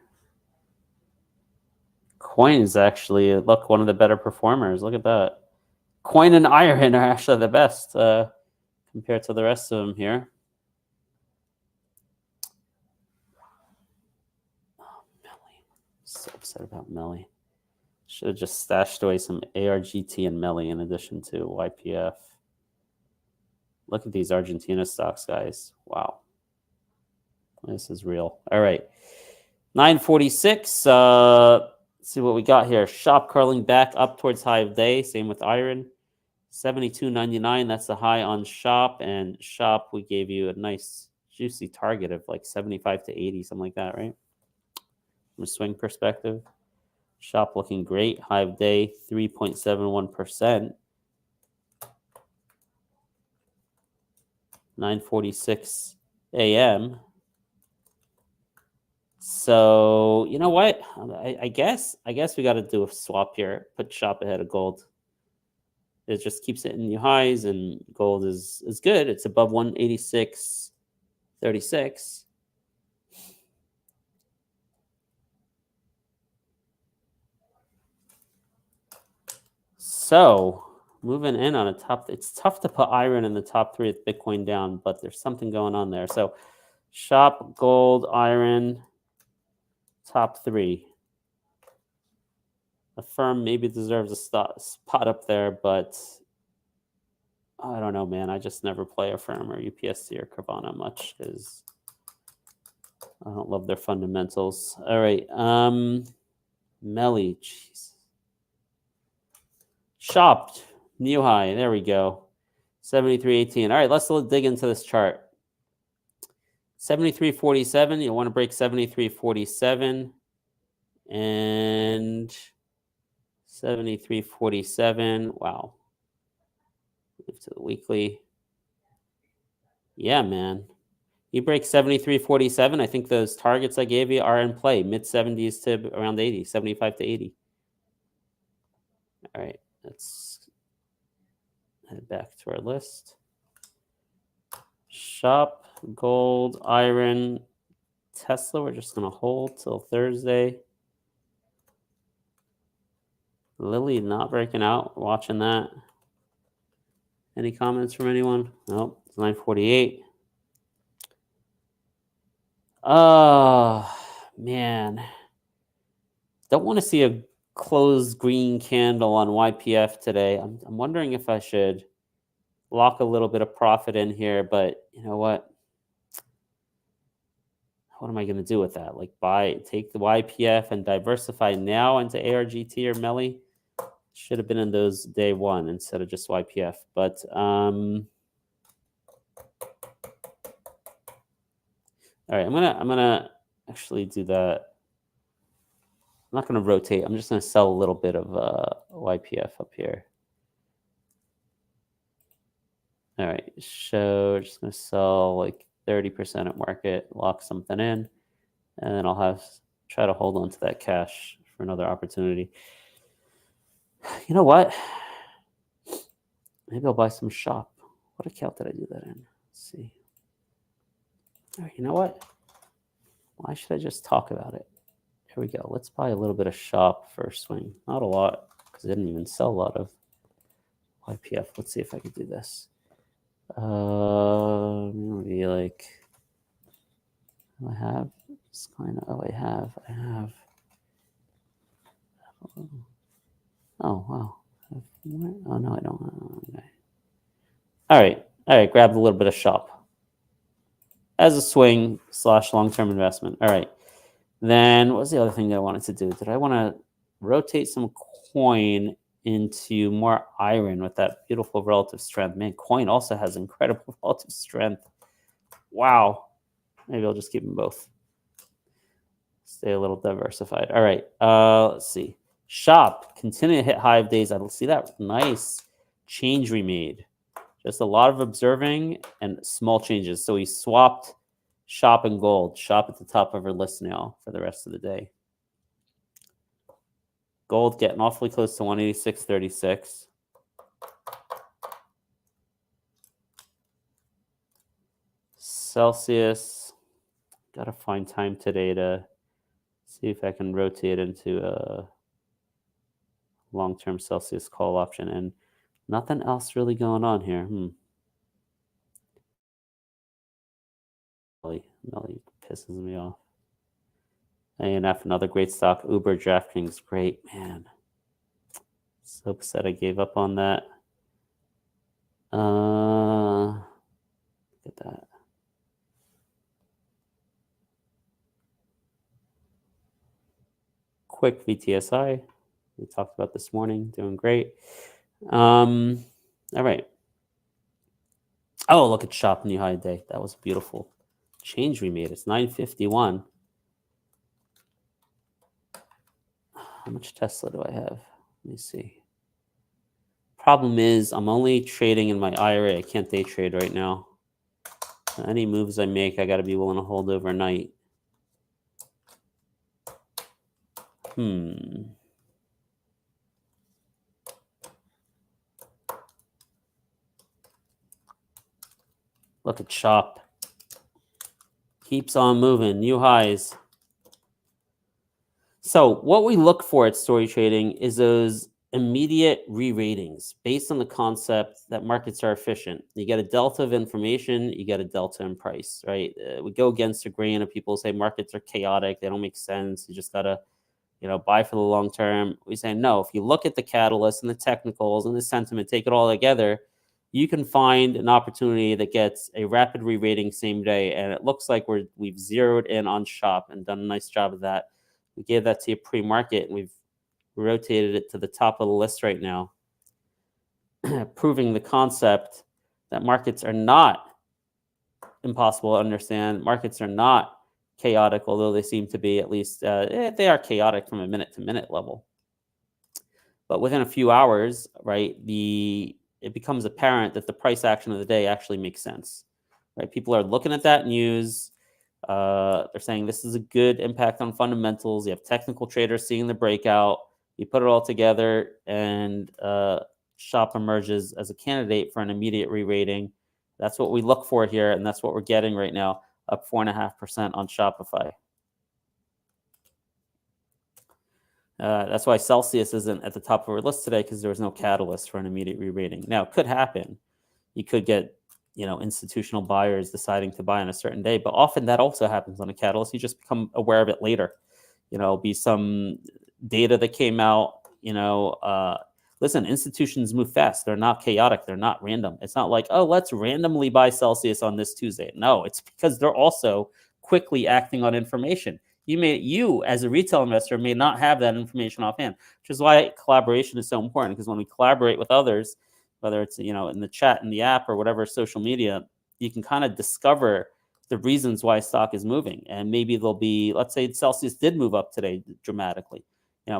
Coin is actually, look, one of the better performers. Look at that. Coin and iron are actually the best compared to the rest of them here. Oh, Melly. So upset about Melly. Should have just stashed away some ARGT and Melly in addition to YPF. Look at these Argentina stocks, guys. Wow. This is real. All right. 946. Let's see what we got here. Shop curling back up towards high of day. Same with iron. 72.99. That's the high on shop. And shop, we gave you a nice juicy target of like 75 to 80, something like that, right? From a swing perspective. Shop looking great. High of day, 3.71%. 9:46 a.m. So you know what? I guess we got to do a swap here. Put shop ahead of gold. It just keeps hitting new highs, and gold is good. It's above 186.36. So moving in on a top, it's tough to put iron in the top 3 with Bitcoin down, but there's something going on there. So shop, gold, iron. top three. Affirm maybe deserves a spot up there, but I don't know, man. I just never play Affirm or UPSC or Carvana much because I don't love their fundamentals. All right. Melly, jeez. Shopped, new high. There we go. 73.18. All right, let's dig into this chart. 73.47. You want to break 73.47 and 73.47. Wow. Move to the weekly. Yeah, man. You break 73.47. I think those targets I gave you are in play. Mid 70s to around 80, 75 to 80. All right, let's head back to our list. Shop, gold, iron, Tesla. We're just going to hold till Thursday. Lily not breaking out. Watching that. Any comments from anyone? Nope. It's 9:48. Oh, man. Don't want to see a closed green candle on YPF today. I'm wondering if I should lock a little bit of profit in here, but you know what? What am I going to do with that? Like take the YPF and diversify now into ARGT or Melly? Should have been in those day one instead of just YPF. But all right, I'm gonna actually do that. I'm not gonna rotate. I'm just gonna sell a little bit of YPF up here. All right, so just gonna sell like 30% at market, lock something in, and then I'll try to hold on to that cash for another opportunity. You know what? Maybe I'll buy some shop. What account did I do that in? Let's see. All right, you know what? Why should I just talk about it? Here we go. Let's buy a little bit of shop first swing. Not a lot, because I didn't even sell a lot of YPF. Let's see if I can do this. Maybe like, I have this kind of, I have. Oh, wow. Oh, no, I don't. Okay. All right. Grab a little bit of shop as a swing / long-term investment. All right. Then what was the other thing that I wanted to do? Did I want to rotate some coin into more iron with that beautiful relative strength? Man, coin also has incredible relative strength. Wow. Maybe I'll just keep them both. Stay a little diversified. All right. Let's see. Shop, continue to hit high of days. I see that nice change we made. Just a lot of observing and small changes. So we swapped shop and gold. Shop at the top of our list now for the rest of the day. Gold getting awfully close to 186.36. Celsius. Got to find time today to see if I can rotate into a long-term Celsius call option, and nothing else really going on here. Melly pisses me off. ANF, another great stock. Uber, DraftKings, great, man. So upset I gave up on that. Look at that. Quick VTSI. We talked about this morning. Doing great. All right. Oh, look at shop new high day. That was beautiful. Change we made. It's 951. How much Tesla do I have? Let me see. Problem is, I'm only trading in my IRA. I can't day trade right now. So any moves I make, I got to be willing to hold overnight. Look at shop. Keeps on moving. New highs. So what we look for at story trading is those immediate re-ratings based on the concept that markets are efficient. You get a delta of information, you get a delta in price, right? We go against the grain of people say markets are chaotic, they don't make sense. You just gotta, buy for the long term. We say no. If you look at the catalysts and the technicals and the sentiment, take it all together, you can find an opportunity that gets a rapid re-rating same day. And it looks like we've zeroed in on SHOP and done a nice job of that. We gave that to you pre-market, and we've rotated it to the top of the list right now, proving the concept that markets are not impossible to understand. Markets are not chaotic, although they seem to be, at least they are chaotic from a minute to minute level. But within a few hours, right, it becomes apparent that the price action of the day actually makes sense, right? People are looking at that news. They're saying this is a good impact on fundamentals. You have technical traders seeing the breakout. You put it all together, and SHOP emerges as a candidate for an immediate re-rating. That's what we look for here, and that's what we're getting right now, up 4.5% on Shopify. That's why Celsius isn't at the top of our list today, because there was no catalyst for an immediate re-rating. Now, it could happen. You could get, institutional buyers deciding to buy on a certain day, but often that also happens on a catalyst. You just become aware of it later. It'll be some data that came out. Listen, institutions move fast. They're not chaotic. They're not random. It's not like, oh, let's randomly buy Celsius on this Tuesday. No, it's because they're also quickly acting on information. You as a retail investor may not have that information offhand, which is why collaboration is so important. Because when we collaborate with others, whether it's in the chat, in the app, or whatever social media, you can kind of discover the reasons why stock is moving. And maybe there'll be, let's say Celsius did move up today dramatically.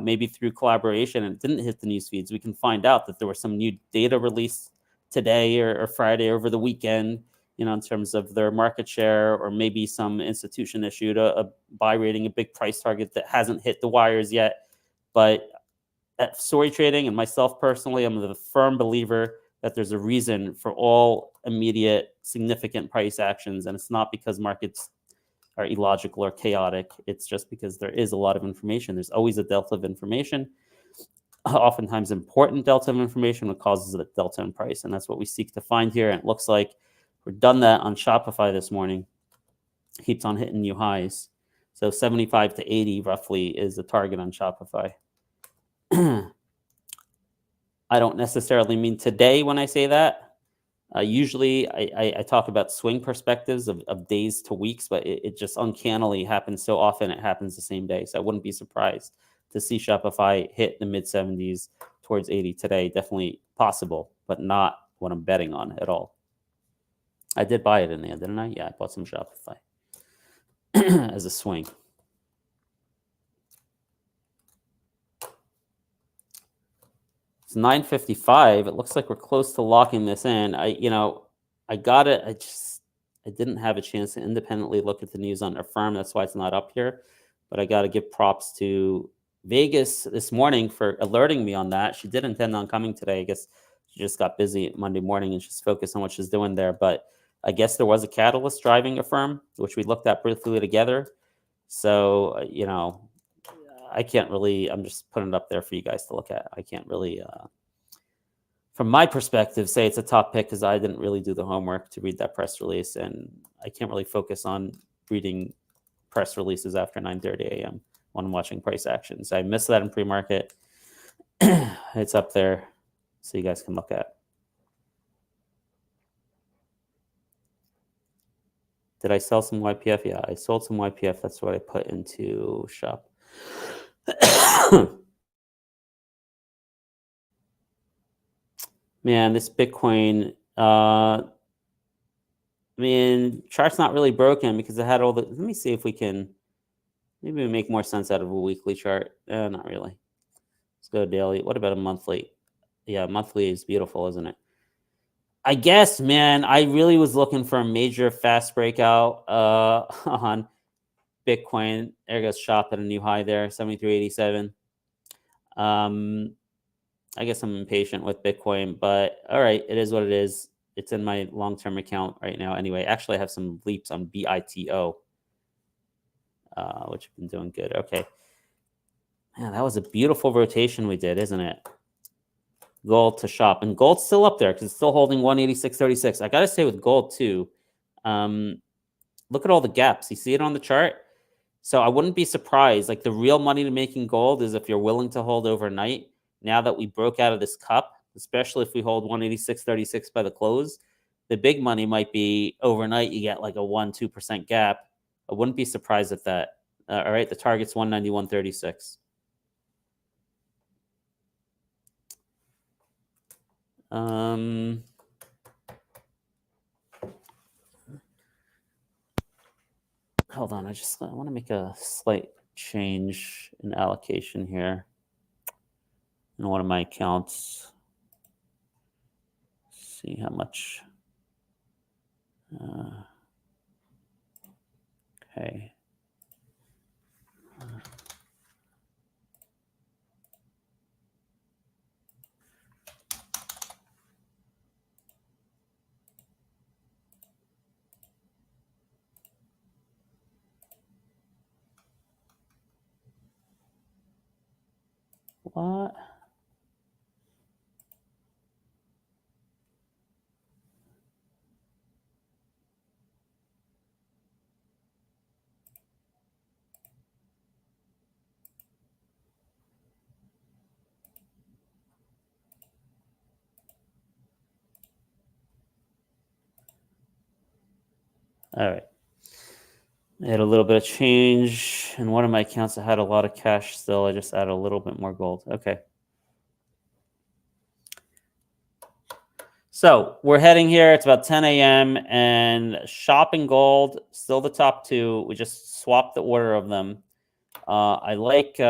Maybe through collaboration, and it didn't hit the news feeds, we can find out that there was some new data released today or Friday over the weekend, in terms of their market share, or maybe some institution issued a buy rating, a big price target that hasn't hit the wires yet. But at Story Trading, and myself personally, I'm the firm believer that there's a reason for all immediate significant price actions, and it's not because markets are illogical or chaotic. It's just because there is a lot of information. There's always a delta of information, oftentimes important delta of information, that causes a delta in price. And that's what we seek to find here. And it looks like we've done that on Shopify this morning. Keeps on hitting new highs. So 75 to 80 roughly is the target on Shopify. I don't necessarily mean today when I say that. Usually I talk about swing perspectives of days to weeks, but it just uncannily happens so often. It happens the same day. So I wouldn't be surprised to see Shopify hit the mid 70s towards 80 today. Definitely possible, but not what I'm betting on at all. I did buy it in there, didn't I? Yeah, I bought some Shopify as a swing. It's 9:55. It looks like we're close to locking this in. I got it. I didn't have a chance to independently look at the news on Affirm. That's why it's not up here. But I got to give props to Vegas this morning for alerting me on that. She did intend on coming today. I guess she just got busy Monday morning and she's focused on what she's doing there. But I guess there was a catalyst driving Affirm, which we looked at briefly together. So, I can't really, I'm just putting it up there for you guys to look at. I can't really, from my perspective, say it's a top pick, because I didn't really do the homework to read that press release, and I can't really focus on reading press releases after 9:30 a.m. when I'm watching price actions. I missed that in pre-market. It's up there so you guys can look at. Did I sell some YPF? Yeah, I sold some YPF. That's what I put into Shop. Man, this Bitcoin, chart's not really broken because it had all the, let me see if we can, maybe make more sense out of a weekly chart. Not really. Let's go daily. What about a monthly? Yeah, monthly is beautiful, isn't it? I guess, man, I really was looking for a major fast breakout on Bitcoin. There goes Shop at a new high there, 73.87. I guess I'm impatient with Bitcoin, but all right, it is what it is. It's in my long-term account right now. Anyway, actually I have some leaps on BITO, which have been doing good. Okay. Man, that was a beautiful rotation we did, isn't it? gold to shop, and gold's still up there because it's still holding 186.36. I gotta say with gold too, look at all the gaps. You see it on the chart. So I wouldn't be surprised. Like the real money to making gold is if you're willing to hold overnight. Now that we broke out of this cup, especially if we hold 186.36 by the close, the big money might be overnight. You get like a 1-2% gap. I wouldn't be surprised at that. All right, the target's 191.36. Hold on, I want to make a slight change in allocation here in one of my accounts. See how much. Okay. What? All right. I had a little bit of change in one of my accounts. I had a lot of cash still. I just added a little bit more gold. Okay. So we're heading here. It's about 10 a.m. and shopping gold, still the top two. We just swapped the order of them. I like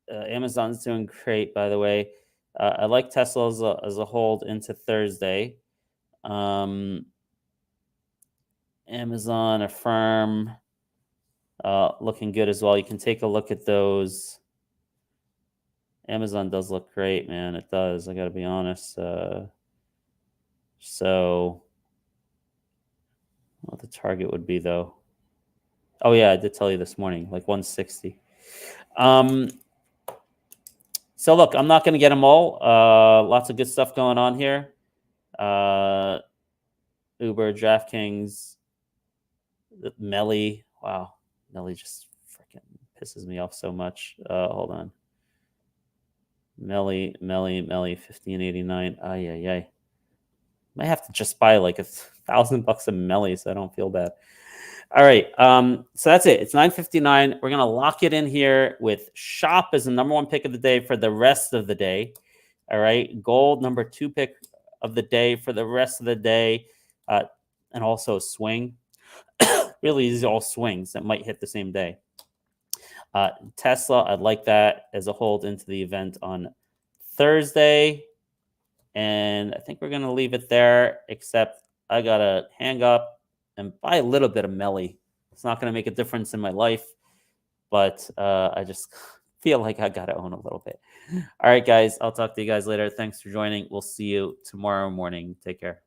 Amazon's doing great, by the way. I like Tesla as a hold into Thursday. Amazon, Affirm, looking good as well. You can take a look at those. Amazon does look great, man. It does. I got to be honest. So, what the target would be, though. Oh, yeah, I did tell you this morning, like 160. So, look, I'm not going to get them all. Lots of good stuff going on here. Uber, DraftKings, Melly. Wow, Melly just freaking pisses me off so much. Hold on. Melly, 1589. Ay. Might have to just buy like $1,000 of Melly so I don't feel bad. All right. So that's it. It's 9:59. We're gonna lock it in here with shop as the number one pick of the day for the rest of the day. All right. Gold, number two pick of the day for the rest of the day. And also swing. Really, these are all swings that might hit the same day. Tesla, I'd like that as a hold into the event on Thursday. And I think we're going to leave it there, except I got to hang up and buy a little bit of Melly. It's not going to make a difference in my life, but I just feel like I got to own a little bit. All right, guys, I'll talk to you guys later. Thanks for joining. We'll see you tomorrow morning. Take care.